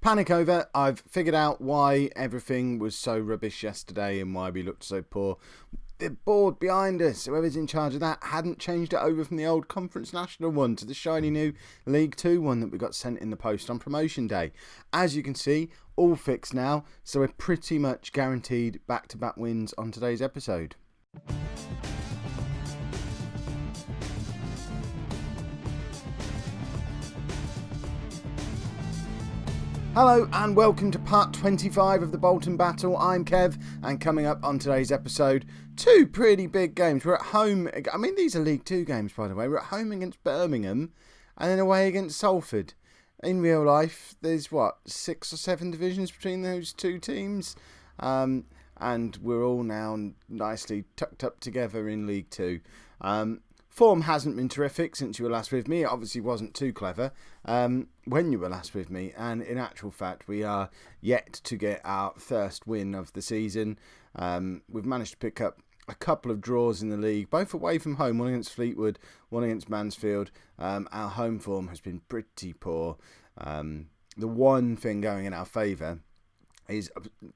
Panic over. I've figured out why everything was so rubbish yesterday and why we looked so poor. The board behind us, whoever's in charge of that, hadn't changed it over from the old Conference National one to the shiny new League 2 one that we got sent in the post on promotion day. As you can see, all fixed now, so we're pretty much guaranteed back-to-back wins on today's episode. Hello and welcome to part 25 of the Bolton battle. I'm Kev, and coming up on today's episode, two pretty big games. We're at home, I mean these are League 2 games by the way, we're at home against Birmingham and then away against Salford. In real life, there's 6 or 7 divisions between those two teams, and we're all now nicely tucked up together in League 2. Form hasn't been terrific since you were last with me. It obviously wasn't too clever when you were last with me. And in actual fact, we are yet to get our first win of the season. We've managed to pick up a couple of draws in the league, both away from home, one against Fleetwood, one against Mansfield. Our home form has been pretty poor. The one thing going in our favour is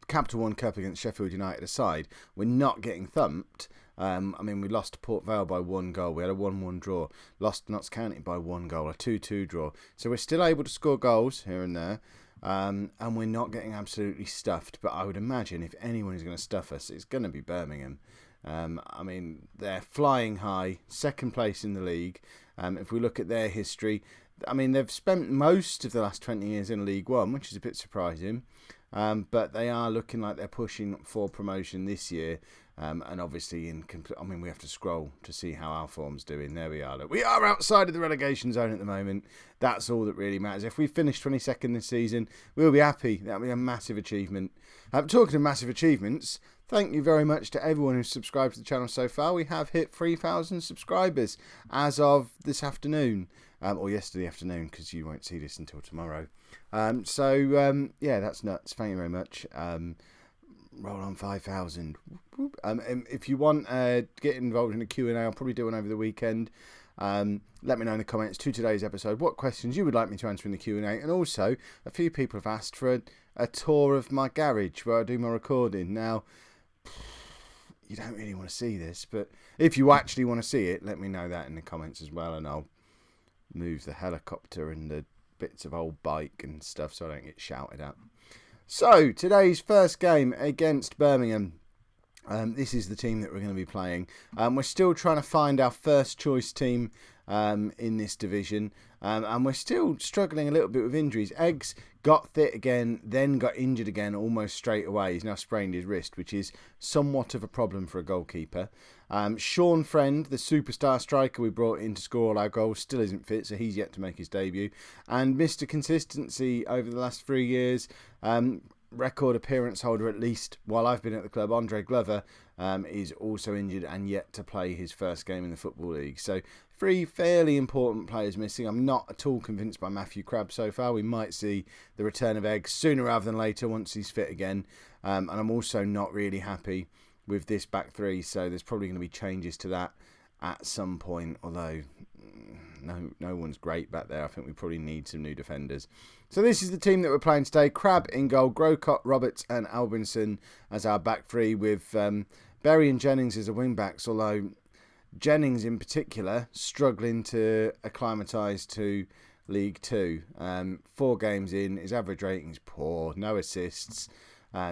Capital One Cup against Sheffield United aside, we're not getting thumped. We lost to Port Vale by 1 goal. We had a 1-1 draw. Lost to Notts County by 1 goal, a 2-2 draw. So we're still able to score goals here and there. And we're not getting absolutely stuffed. But I would imagine if anyone is going to stuff us, it's going to be Birmingham. They're flying high, second place in the league. If we look at their history, they've spent most of the last 20 years in League One, which is a bit surprising. But they are looking like they're pushing for promotion this year. And obviously, we have to scroll to see how our form's doing. There we are. Look, we are outside of the relegation zone at the moment. That's all that really matters. If we finish 22nd this season, we'll be happy. That'll be a massive achievement. Talking of massive achievements, thank you very much to everyone who's subscribed to the channel so far. We have hit 3,000 subscribers as of this afternoon. Or yesterday afternoon, because you won't see this until tomorrow. That's nuts. Thank you very much. Roll on 5,000. If you want to get involved in a Q&A, I'll probably do one over the weekend. Let me know in the comments to today's episode what questions you would like me to answer in the Q&A. And also, a few people have asked for a tour of my garage where I do my recording. Now, you don't really want to see this, but if you actually want to see it, let me know that in the comments as well, and I'll move the helicopter and the bits of old bike and stuff so I don't get shouted at. So, today's first game against Birmingham. This is the team that we're going to be playing. We're still trying to find our first choice team in this division. And we're still struggling a little bit with injuries. Eggs got fit again, then got injured again almost straight away. He's now sprained his wrist, which is somewhat of a problem for a goalkeeper. Sean Friend, the superstar striker we brought in to score all our goals, still isn't fit, so he's yet to make his debut. And Mr. Consistency over the last 3 years, record appearance holder at least while I've been at the club, Andre Glover, is also injured and yet to play his first game in the Football League. So 3 fairly important players missing. I'm not at all convinced by Matthew Crabb so far. We might see the return of Eggs sooner rather than later once he's fit again. And I'm also not really happy with this back 3, so there's probably going to be changes to that at some point, although no one's great back there. I think we probably need some new defenders. So this is the team that we're playing today. Crabb in goal, Grocott, Roberts and Albinson as our back 3 with Berry and Jennings as the wing backs, although Jennings in particular struggling to acclimatise to League 2. 4 games in, his average rating's poor, no assists.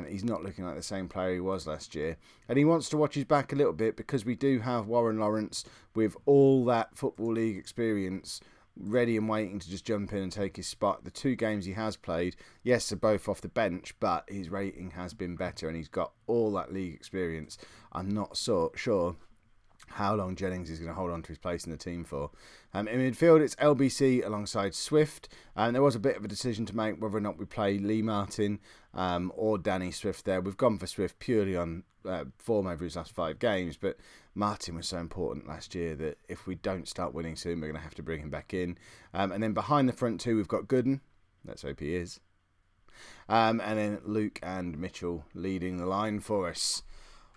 He's not looking like the same player he was last year. And he wants to watch his back a little bit because we do have Warren Lawrence with all that Football League experience ready and waiting to just jump in and take his spot. The 2 games he has played, yes, they're both off the bench, but his rating has been better and he's got all that league experience. I'm not so sure how long Jennings is going to hold on to his place in the team for. In midfield, it's LBC alongside Swift. There was a bit of a decision to make whether or not we play Lee Martin or Danny Swift there. We've gone for Swift purely on form over his last 5 games, but Martin was so important last year that if we don't start winning soon, we're going to have to bring him back in. And then behind the front 2, we've got Gooden. Let's hope he is. And then Luke and Mitchell leading the line for us.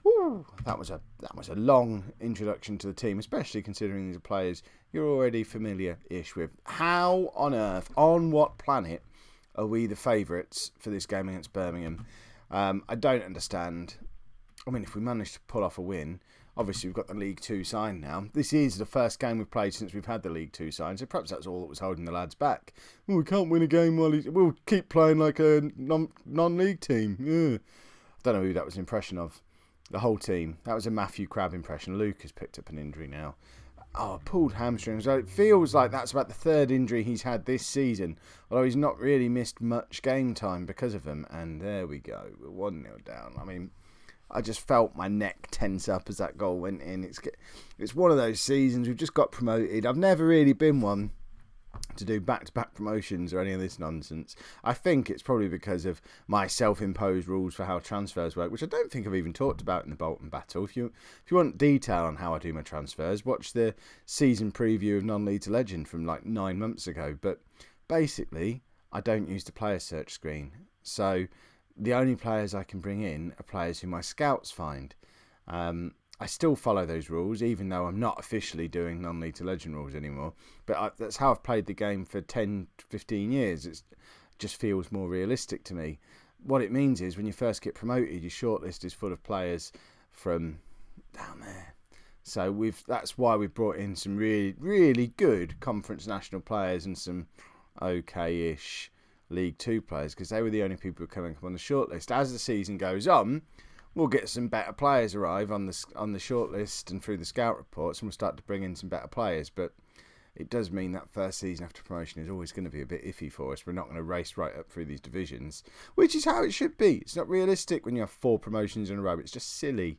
Woo, that was a long introduction to the team, especially considering these are players you're already familiar-ish with. How on earth, on what planet, are we the favourites for this game against Birmingham? I don't understand. I mean, if we manage to pull off a win, obviously we've got the League Two sign now. This is the first game we've played since we've had the League Two sign, so perhaps that's all that was holding the lads back. Well, we can't win a game we'll keep playing like a non-league team. I don't know who that was an impression of. The whole team. That was a Matthew Crabb impression. Luke has picked up an injury now. Oh, pulled hamstring. So it feels like that's about the third injury he's had this season, although he's not really missed much game time because of them. And there we go. We're 1-0 down. I mean, I just felt my neck tense up as that goal went in. It's one of those seasons. We've just got promoted. I've never really been one to do back-to-back promotions or any of this nonsense. I think it's probably because of my self-imposed rules for how transfers work, which I don't think I've even talked about in the Bolton battle. If you want detail on how I do my transfers, watch the season preview of Non-League to Legend from like 9 months ago. But basically, I don't use the player search screen. So the only players I can bring in are players who my scouts find. I still follow those rules, even though I'm not officially doing Non-League to Legend rules anymore. But that's how I've played the game for 10, 15 years. It just feels more realistic to me. What it means is when you first get promoted, your shortlist is full of players from down there. So that's why we've brought in some really, really good Conference National players and some okay-ish League Two players, because they were the only people who were coming up on the shortlist. As the season goes on, we'll get some better players arrive on the shortlist and through the scout reports, and we'll start to bring in some better players. But it does mean that first season after promotion is always going to be a bit iffy for us. We're not going to race right up through these divisions, which is how it should be. It's not realistic when you have 4 promotions in a row. It's just silly.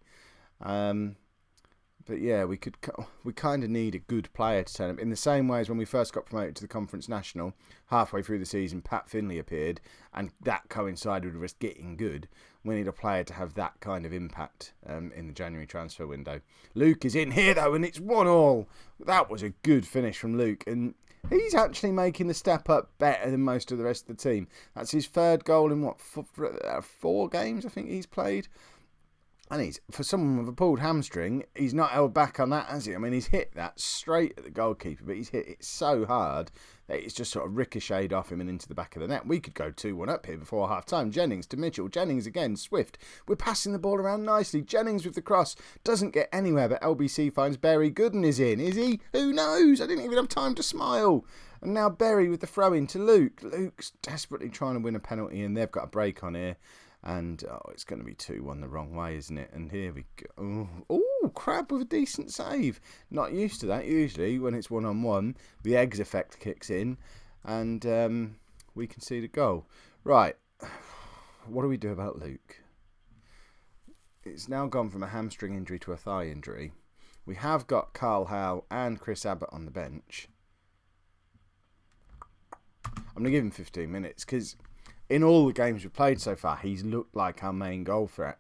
But yeah, we kind of need a good player to turn up. In the same way as when we first got promoted to the Conference National, halfway through the season, Pat Finley appeared, and that coincided with us getting good. We need a player to have that kind of impact in the January transfer window. Luke is in here, though, and it's 1-1. That was a good finish from Luke, and he's actually making the step up better than most of the rest of the team. That's his 3rd goal in, 4 games, I think he's played. And he's, for someone with a pulled hamstring, he's not held back on that, has he? I mean, he's hit that straight at the goalkeeper, but he's hit it so hard that it's just sort of ricocheted off him and into the back of the net. We could go 2-1 up here before half-time. Jennings to Mitchell. Jennings again. Swift. We're passing the ball around nicely. Jennings with the cross. Doesn't get anywhere, but LBC finds Berry. Gooden is in. Is he? Who knows? I didn't even have time to smile. And now Berry with the throw-in to Luke. Luke's desperately trying to win a penalty, and they've got a break on here. And it's going to be 2-1 the wrong way, isn't it? And here we go. Oh, Crabb with a decent save. Not used to that. Usually, when it's 1-on-1, the eggs effect kicks in, and we can see the goal. Right. What do we do about Luke? It's now gone from a hamstring injury to a thigh injury. We have got Carl Howe and Chris Abbott on the bench. I'm going to give him 15 minutes, because in all the games we've played so far, he's looked like our main goal threat.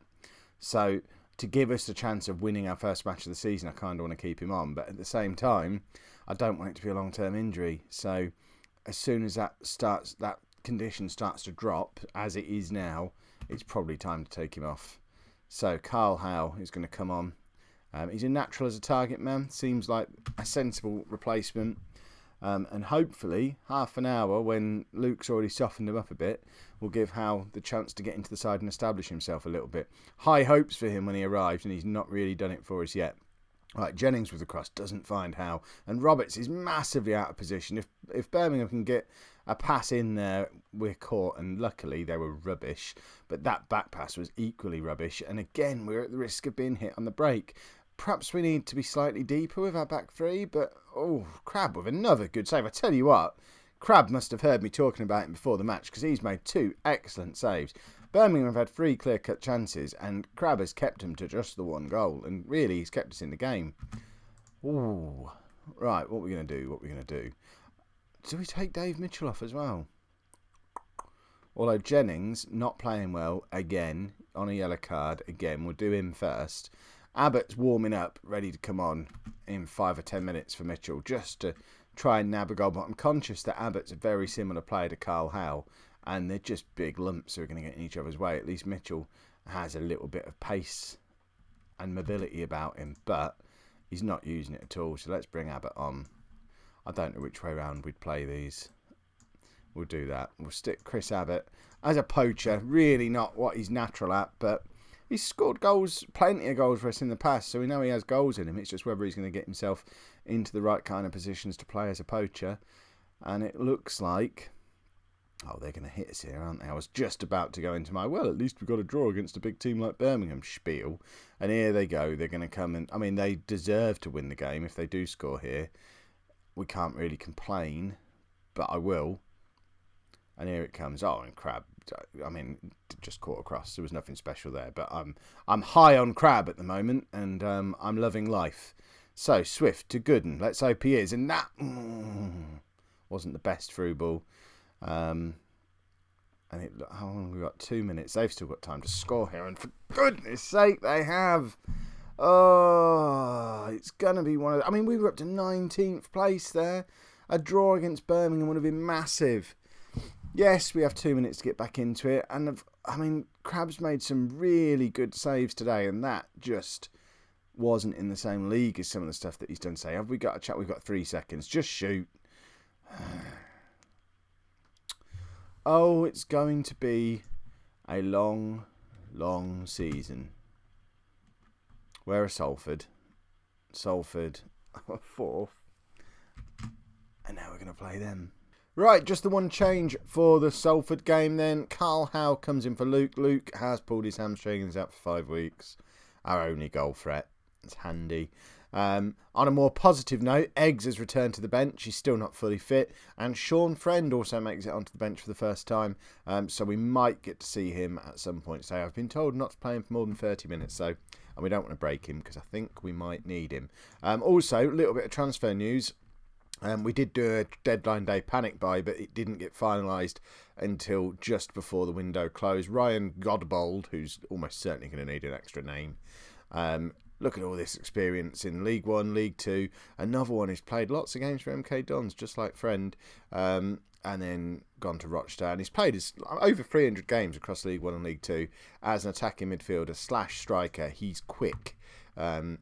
So to give us the chance of winning our first match of the season, I kind of want to keep him on. But at the same time, I don't want it to be a long-term injury. So as soon as that condition starts to drop, as it is now, it's probably time to take him off. So Carl Howe is going to come on. He's a natural as a target man. Seems like a sensible replacement. And hopefully, half an hour, when Luke's already softened him up a bit, will give Howe the chance to get into the side and establish himself a little bit. High hopes for him when he arrived, and he's not really done it for us yet. Right, Jennings with the cross doesn't find Howe. And Roberts is massively out of position. If Birmingham can get a pass in there, we're caught. And luckily, they were rubbish. But that back pass was equally rubbish. And again, we're at the risk of being hit on the break. Perhaps we need to be slightly deeper with our back three, but Crabb with another good save. I tell you what, Crabb must have heard me talking about him before the match, because he's made 2 excellent saves. Birmingham have had 3 clear-cut chances, and Crabb has kept them to just the 1 goal, and really he's kept us in the game. Ooh, right, what are we going to do? Do we take Dave Mitchell off as well? Although Jennings not playing well again on a yellow card again, we'll do him first. Abbott's warming up, ready to come on in 5 or 10 minutes for Mitchell, just to try and nab a goal. But I'm conscious that Abbott's a very similar player to Carl Howe, and they're just big lumps who are going to get in each other's way. At least Mitchell has a little bit of pace and mobility about him, but he's not using it at all. So let's bring Abbott on. I don't know which way round we'd play these. We'll do that. We'll stick Chris Abbott as a poacher. Really not what he's natural at, but he's scored goals, plenty of goals for us in the past, so we know he has goals in him. It's just whether he's going to get himself into the right kind of positions to play as a poacher. And it looks like... Oh, they're going to hit us here, aren't they? I was just about to go into my, well, at least we've got a draw against a big team like Birmingham spiel. And here they go. They're going to come and... I mean, they deserve to win the game if they do score here. We can't really complain, but I will. And here it comes. Oh, and Crab. I mean, just caught across. There was nothing special there. But I'm high on Crab at the moment, and I'm loving life. So, Swift to Gooden. Let's hope he is. And that wasn't the best through ball. And how long have we got? 2 minutes. They've still got time to score here, and for goodness sake, they have. Oh, it's gonna be one of. I mean, we were up to 19th place there. A draw against Birmingham would have been massive. Yes, we have 2 minutes to get back into it, and I mean, Crab's made some really good saves today, and that just wasn't in the same league as some of the stuff that he's done today. Have we got a chat? We've got 3 seconds. Just shoot. Oh, it's going to be a long, long season. Where are Salford? Salford, 4th. And now we're going to play them. Right, just the one change for the Salford game then. Carl Howe comes in for Luke. Luke has pulled his hamstring and is out for 5 weeks. Our only goal threat. It's handy. On a more positive note, Eggs has returned to the bench. He's still not fully fit. And Sean Friend also makes it onto the bench for the first time. So we might get to see him at some point today. I've been told not to play him for more than 30 minutes. And we don't want to break him because I think we might need him. Also, a little bit of transfer news. We did do a deadline day panic buy, but it didn't get finalised until just before the window closed. Ryan Godbold, who's almost certainly going to need an extra name. Look at all this experience in League 1, League 2. Another one who's played lots of games for MK Dons, just like Friend, and then gone to Rochdale. And he's played over 300 games across League 1 and League 2 as an attacking midfielder / striker. He's quick. And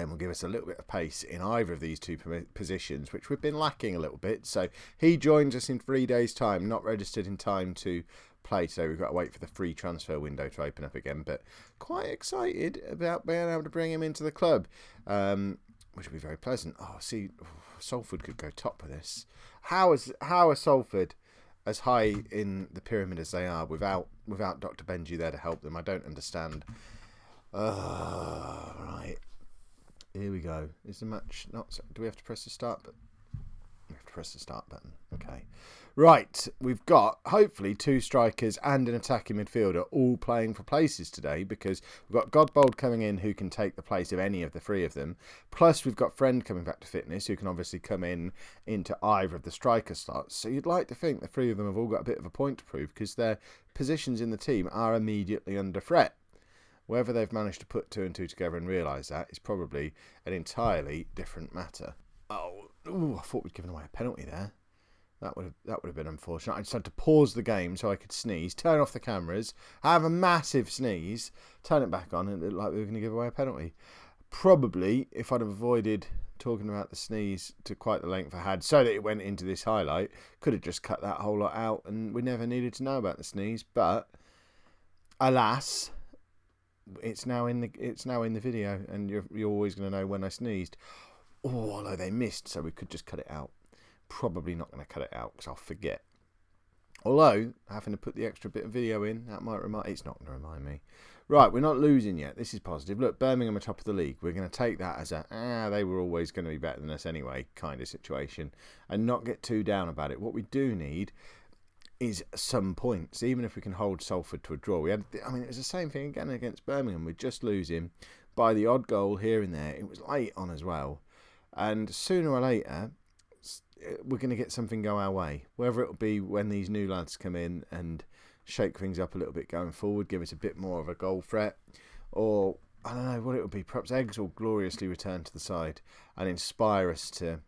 will give us a little bit of pace in either of these two positions, which we've been lacking a little bit. So he joins us in 3 days' time, not registered in time to play today. We've got to wait for the free transfer window to open up again, but quite excited about being able to bring him into the club, which will be very pleasant. Salford could go top with this. How are Salford as high in the pyramid as they are without Dr. Benji there to help them? I don't understand. Right. Here we go. Is the match not... Do we have to press the start button? We have to press the start button. Okay. Right. We've got, hopefully, 2 strikers and an attacking midfielder all playing for places today, because we've got Godbold coming in who can take the place of any of the 3 of them. Plus, we've got Friend coming back to fitness who can obviously come into either of the striker slots. So you'd like to think the 3 of them have all got a bit of a point to prove, because their positions in the team are immediately under threat. Whether they've managed to put 2 and 2 together and realise that is probably an entirely different matter. I thought we'd given away a penalty there. That would have been unfortunate. I just had to pause the game so I could sneeze, turn off the cameras, have a massive sneeze, turn it back on, and it looked like we were going to give away a penalty. Probably, if I'd have avoided talking about the sneeze to quite the length I had, so that it went into this highlight, could have just cut that whole lot out, and we never needed to know about the sneeze. But alas, it's now in the video, and you're always going to know when I sneezed. Although they missed, so we could just cut it out. Probably not going to cut it out because I'll forget. Although having to put the extra bit of video in, that might remind. It's not going to remind me. Right, we're not losing yet. This is positive. Look, Birmingham are top of the league. We're going to take that as they were always going to be better than us anyway kind of situation, and not get too down about it. What we do need is some points, even if we can hold Salford to a draw. It was the same thing again against Birmingham. We're just losing by the odd goal here and there. It was late on as well. And sooner or later, we're going to get something go our way. Whether it'll be when these new lads come in and shake things up a little bit going forward, give us a bit more of a goal threat, or I don't know what it'll be. Perhaps Eggs will gloriously return to the side and inspire us to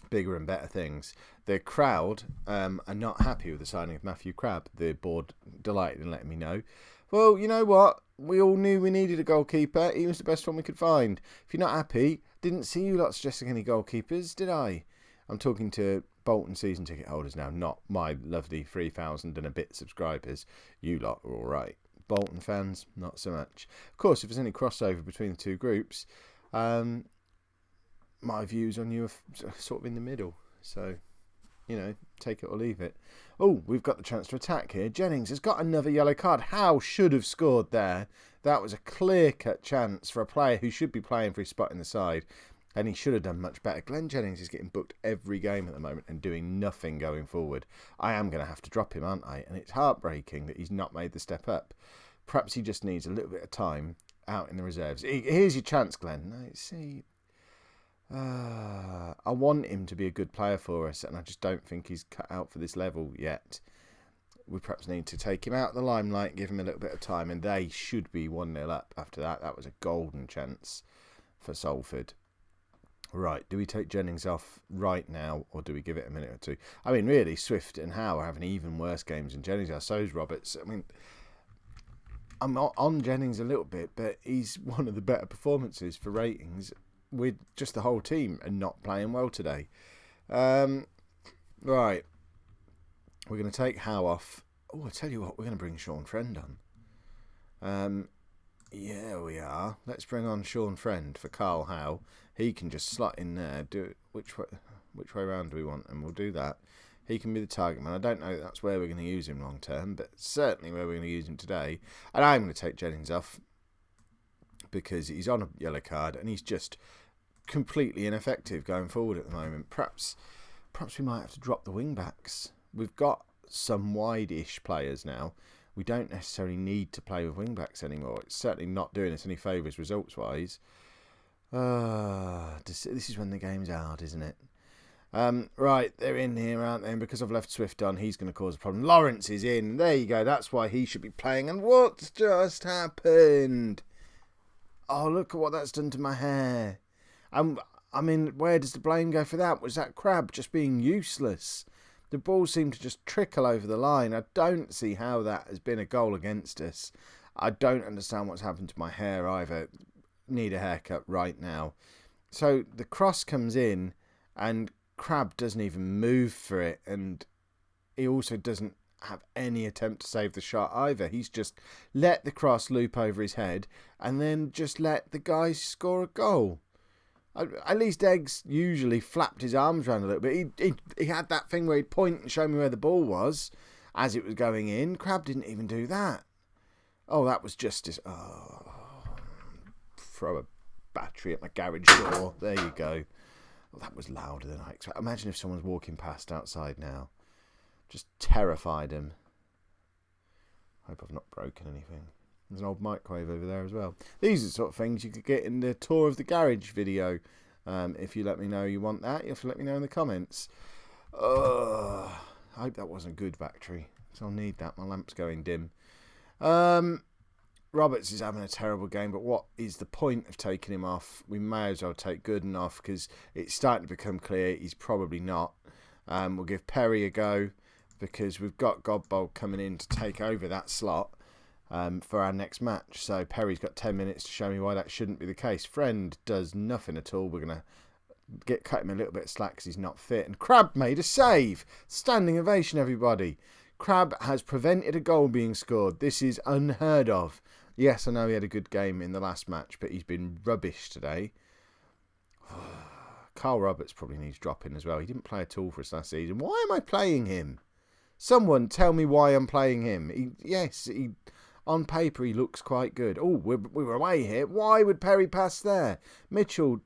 bigger and better things. The crowd are not happy with the signing of Matthew Crabb. The board delighted in letting me know. Well, you know what? We all knew we needed a goalkeeper. He was the best one we could find. If you're not happy, didn't see you lot suggesting any goalkeepers, did I? I'm talking to Bolton season ticket holders now, not my lovely 3,000 and a bit subscribers. You lot are all right. Bolton fans, not so much. Of course, if there's any crossover between the two groups, my views on you are sort of in the middle. So, take it or leave it. Oh, we've got the chance to attack here. Jennings has got another yellow card. Howe should have scored there. That was a clear-cut chance for a player who should be playing for his spot in the side. And he should have done much better. Glenn Jennings is getting booked every game at the moment and doing nothing going forward. I am going to have to drop him, aren't I? And it's heartbreaking that he's not made the step up. Perhaps he just needs a little bit of time out in the reserves. Here's your chance, Glenn. No, see, I want him to be a good player for us, and I just don't think he's cut out for this level yet. We perhaps need to take him out of the limelight and give him a little bit of time, and they should be 1-0 up after that. That was a golden chance for Salford. Right, do we take Jennings off right now, or do we give it a minute or two? I mean, really, Swift and Howe are having even worse games than Jennings are. So's Roberts. I mean, I'm on Jennings a little bit, but he's one of the better performances for ratings with just the whole team and not playing well today. Right, we're going to take Howe off. Oh, I tell you what, we're going to bring Sean Friend on. Yeah, we are. Let's bring on Sean Friend for Carl Howe. He can just slot in there. Do it. Which way around do we want? And we'll do that. He can be the target man. I don't know if that's where we're going to use him long term, but certainly where we're going to use him today. And I'm going to take Jennings off because he's on a yellow card and he's just completely ineffective going forward at the moment. Perhaps we might have to drop the wing backs. We've got some wide-ish players now. We don't necessarily need to play with wing-backs anymore. It's certainly not doing us any favours results-wise. This is when the game's hard, isn't it? Right, they're in here, aren't they? And because I've left Swift on, he's going to cause a problem. Lawrence is in. There you go. That's why he should be playing. And what's just happened? Oh, look at what that's done to my hair. I mean, where does the blame go for that? Was that Crab just being useless? The ball seemed to just trickle over the line. I don't see how that has been a goal against us. I don't understand what's happened to my hair either. Need a haircut right now. So the cross comes in and Crab doesn't even move for it. And he also doesn't have any attempt to save the shot either. He's just let the cross loop over his head and then just let the guy score a goal. At least Eggs usually flapped his arms around a little bit. He had that thing where he'd point and show me where the ball was as it was going in. Crab didn't even do that. Oh, that was just throw a battery at my garage door. There you go. Well, that was louder than I expected. Imagine if someone's walking past outside now. Just terrified him. Hope I've not broken anything. There's an old microwave over there as well. These are the sort of things you could get in the tour of the garage video. If you let me know you want that, you have to let me know in the comments. I hope that wasn't a good battery. So I'll need that. My lamp's going dim. Roberts is having a terrible game, but what is the point of taking him off? We may as well take Gooden off because it's starting to become clear he's probably not. We'll give Perry a go because we've got Godbold coming in to take over that slot. For our next match. So Perry's got 10 minutes to show me why that shouldn't be the case. Friend does nothing at all. We're going to cut him a little bit of slack because he's not fit. And Crab made a save. Standing ovation, everybody. Crab has prevented a goal being scored. This is unheard of. Yes, I know he had a good game in the last match, but he's been rubbish today. Carl Roberts probably needs dropping as well. He didn't play at all for us last season. Why am I playing him? Someone tell me why I'm playing him. On paper, he looks quite good. Oh, we were away here. Why would Perry pass there? Mitchell,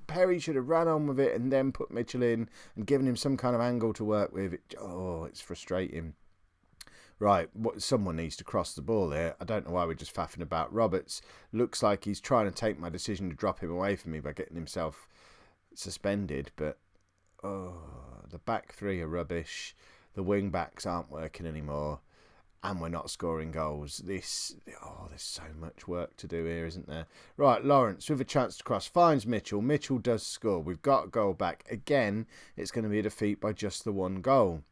Perry should have run on with it and then put Mitchell in and given him some kind of angle to work with. It's frustrating. Right, someone needs to cross the ball here. I don't know why we're just faffing about. Roberts looks like he's trying to take my decision to drop him away from me by getting himself suspended. But, the back three are rubbish. The wing backs aren't working anymore. And we're not scoring goals. There's so much work to do here, isn't there? Right, Lawrence with a chance to cross finds Mitchell. Mitchell does score. We've got a goal back. Again, it's going to be a defeat by just the one goal,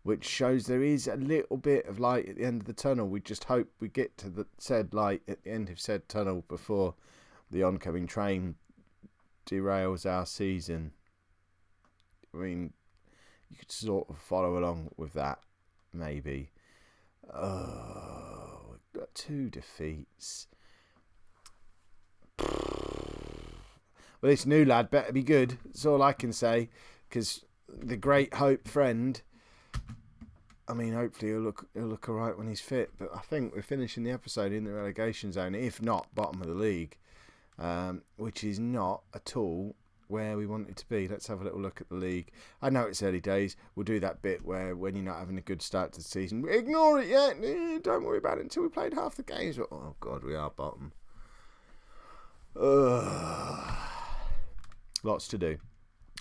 which shows there is a little bit of light at the end of the tunnel. We just hope we get to the said light at the end of said tunnel before the oncoming train derails our season. I mean, you could sort of follow along with that, maybe. Oh, we've got 2 defeats. Well, this new lad better be good. That's all I can say. Because the great Hope friend, I mean, hopefully he'll look all right when he's fit. But I think we're finishing the episode in the relegation zone, if not bottom of the league, which is not at all where we want it to be. Let's have a little look at the league. I know it's early days. We'll do that bit where when you're not having a good start to the season, ignore it yet. Don't worry about it until we played half the games. But, oh, God, we are bottom. Lots to do.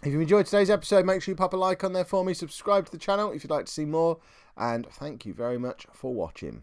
If you enjoyed today's episode, make sure you pop a like on there for me. Subscribe to the channel if you'd like to see more. And thank you very much for watching.